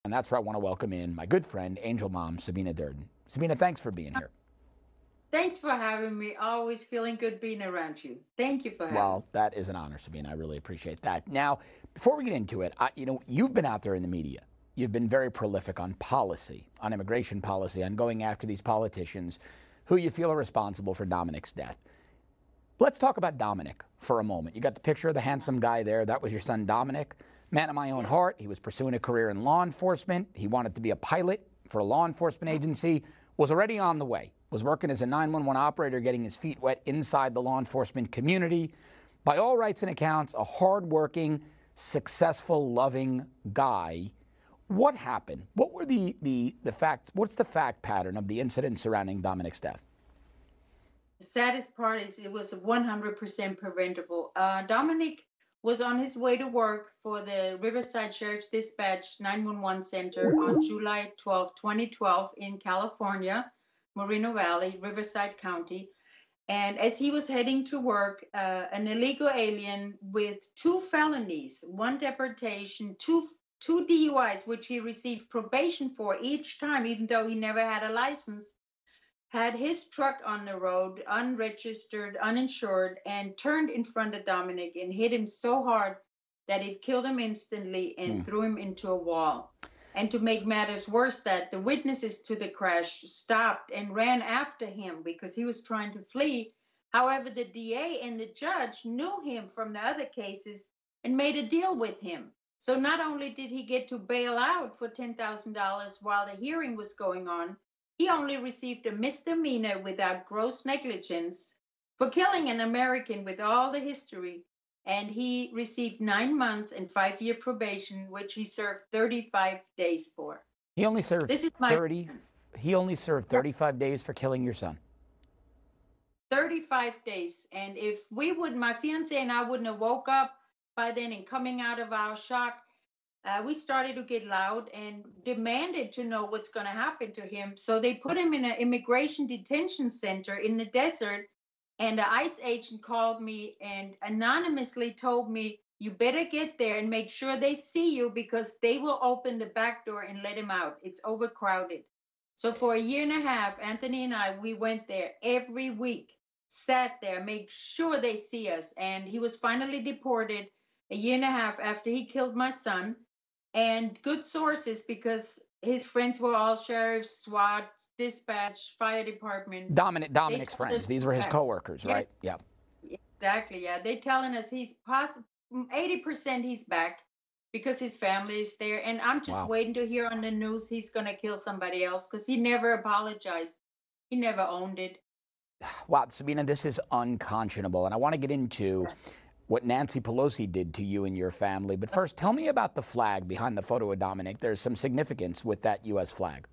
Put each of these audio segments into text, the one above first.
And that's where I want to welcome in my good friend, Angel Mom Sabine Durden. Sabine, thanks for being here. Thanks for having me. Always feeling good being around you. Thank you for having me. Well, that is an honor, Sabine. I really appreciate that. Now, before we get into it, you've been out there in the media. You've been very prolific on policy, on immigration policy, on going after these politicians who you feel are responsible for Dominic's death. Let's talk about Dominic for a moment. You got the picture of the handsome guy there. That was your son, Dominic. Man of my own heart. He was pursuing a career in law enforcement. He wanted to be a pilot for a law enforcement agency, was already on the way, was working as a 911 operator, getting his feet wet inside the law enforcement community. By all rights and accounts, a hardworking, successful, loving guy. What happened? What were what's the fact pattern of the incident surrounding Dominic's death? The saddest part is it was 100% preventable. Dominic was on his way to work for the Riverside Sheriff's Dispatch 911 Center on July 12, 2012 in California, Moreno Valley, Riverside County. And as he was heading to work, an illegal alien with 2 felonies, 1 deportation, two DUIs, which he received probation for each time, even though he never had a license, had his truck on the road, unregistered, uninsured, and turned in front of Dominic and hit him so hard that it killed him instantly and threw him into a wall. And to make matters worse, that the witnesses to the crash stopped and ran after him because he was trying to flee. However, the DA and the judge knew him from the other cases and made a deal with him. So not only did he get to bail out for $10,000 while the hearing was going on, he only received a misdemeanor without gross negligence for killing an American with all the history, and he received 9 months and 5-year probation, which he served 35 days for. He only served 35 days for killing your son. 35 days. And if my fiance and I wouldn't have woke up by then and coming out of our shock, we started to get loud and demanded to know what's going to happen to him. So they put him in an immigration detention center in the desert. And the ICE agent called me and anonymously told me, you better get there and make sure they see you because they will open the back door and let him out. It's overcrowded. So for 1.5 years, Anthony and I, we went there every week, sat there, make sure they see us. And he was finally deported 1.5 years after he killed my son. And good sources, because his friends were all sheriffs, SWAT, dispatch, fire department. Dominic's friends. These were his coworkers, right? Yeah. Exactly. Yeah. They're telling us he's 80% he's back because his family is there. And I'm just waiting to hear on the news he's going to kill somebody else because he never apologized. He never owned it. Wow, Sabine, this is unconscionable. And I want to get into what Nancy Pelosi did to you and your family. But first, tell me about the flag behind the photo of Dominic. There's some significance with that U.S. flag.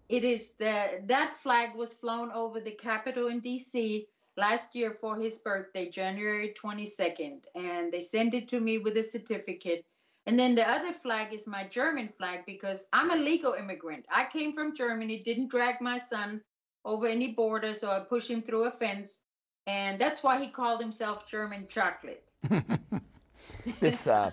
It is that flag was flown over the Capitol in D.C. last year for his birthday, January 22nd. And they sent it to me with a certificate. And then the other flag is my German flag because I'm a legal immigrant. I came from Germany, didn't drag my son over any borders or push him through a fence. And that's why he called himself German Chocolate. I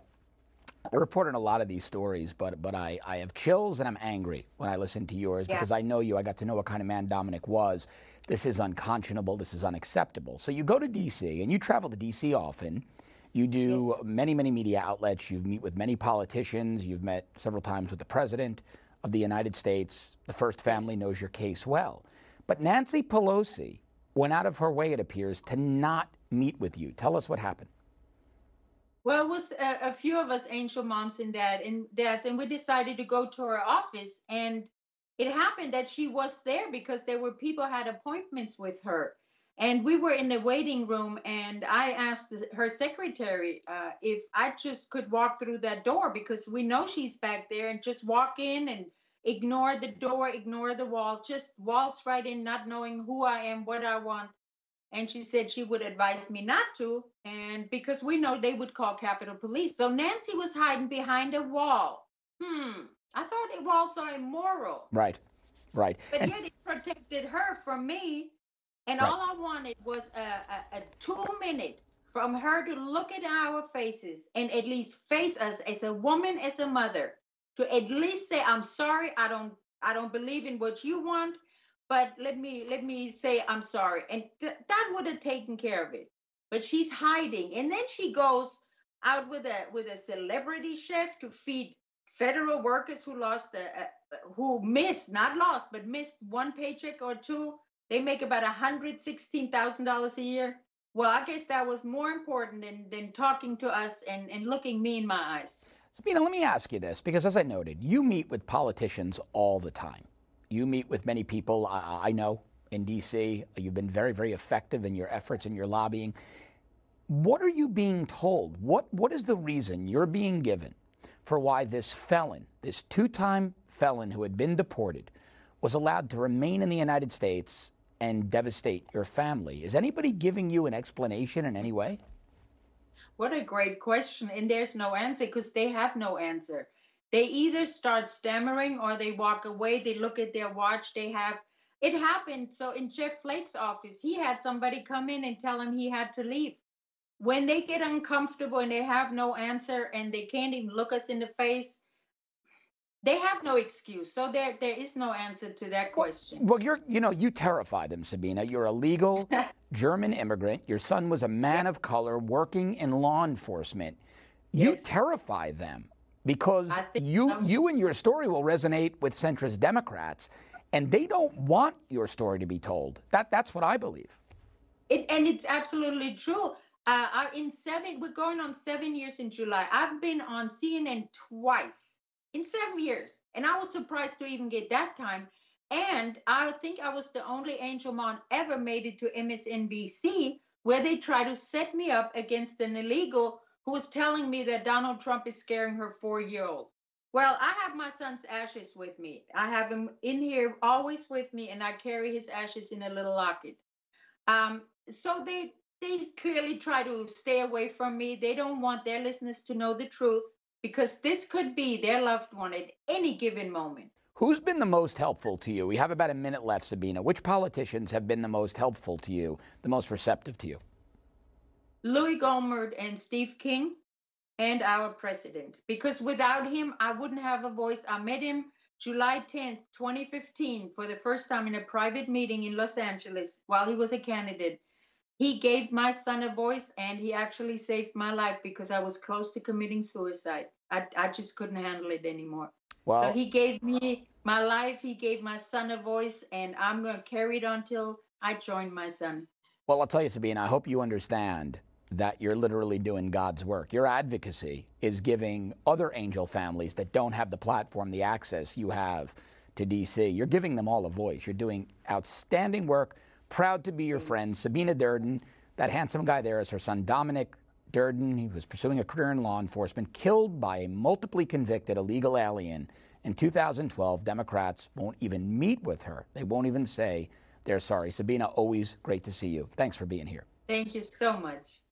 report on a lot of these stories, but I have chills and I'm angry when I listen to yours because I know you. I got to know what kind of man Dominic was. This is unconscionable. This is unacceptable. So you go to D.C. and you travel to D.C. often. You do many, many media outlets. You meet with many politicians. You've met several times with the President of the United States. The First Family knows your case well. But Nancy Pelosi went out of her way, it appears, to not meet with you. Tell us what happened. Well, it was a few of us Angel moms and dads, and we decided to go to her office. And it happened that she was there because there were people had appointments with her. And we were in the waiting room, and I asked her secretary if I just could walk through that door because we know she's back there, and just walk in and ignore the door, ignore the wall, just waltz right in, not knowing who I am, what I want. And she said she would advise me not to, and because we know they would call Capitol Police. So Nancy was hiding behind a wall. I thought walls are immoral. Right. But yet it protected her from me. And all I wanted was a 2-minute from her to look at our faces and at least face us as a woman, as a mother. to at least say, I'm sorry, I don't believe in what you want, but let me say I'm sorry. And that would have taken care of it. But she's hiding. And then she goes out with a celebrity chef to feed federal workers who lost who missed, not lost, but missed one paycheck or two. They make about $116,000 a year. Well, I guess that was more important than talking to us and looking me in my eyes. Sabine, let me ask you this, because as I noted, you meet with politicians all the time. You meet with many people, I know, in D.C. You've been very, very effective in your efforts and your lobbying. What are you being told? What is the reason you're being given for why this felon, this two-time felon who had been deported, was allowed to remain in the United States and devastate your family? Is anybody giving you an explanation in any way? What a great question. And there's no answer because they have no answer. They either start stammering or they walk away. They look at their watch. It happened. So in Jeff Flake's office, he had somebody come in and tell him he had to leave. When they get uncomfortable and they have no answer and they can't even look us in the face, they have no excuse. So there is no answer to that question. Well, you terrify them, Sabina. You're a legal German immigrant. Your son was a man of color working in law enforcement. You Yes. terrify them because you and your story will resonate with centrist Democrats, and they don't want your story to be told. That's what I believe. And it's absolutely true. We're going on 7 years in July. I've been on CNN twice in 7 years. And I was surprised to even get that time. And I think I was the only Angel Mom ever made it to MSNBC, where they try to set me up against an illegal who was telling me that Donald Trump is scaring her 4-year-old. Well, I have my son's ashes with me. I have him in here always with me, and I carry his ashes in a little locket. So they clearly try to stay away from me. They don't want their listeners to know the truth because this could be their loved one at any given moment. Who's been the most helpful to you? We have about a minute left, Sabina. Which politicians have been the most helpful to you, the most receptive to you? Louis Gohmert and Steve King and our president, because without him, I wouldn't have a voice. I met him July 10th, 2015, for the first time in a private meeting in Los Angeles while he was a candidate. He gave my son a voice, and he actually saved my life because I was close to committing suicide. I just couldn't handle it anymore. Well, So he gave me my life, he gave my son a voice, and I'm going to carry it on till I join my son. Well, I'll tell you, Sabina, I hope you understand that you're literally doing God's work. Your advocacy is giving other angel families that don't have the platform, the access you have to D.C. You're giving them all a voice. You're doing outstanding work. Proud to be your friend, Sabine Durden. That handsome guy there is her son, Dominic Durden. He was pursuing a career in law enforcement, killed by a multiply convicted illegal alien in 2012. Democrats won't even meet with her. They won't even say they're sorry. Sabina, always great to see you. Thanks for being here. Thank you so much.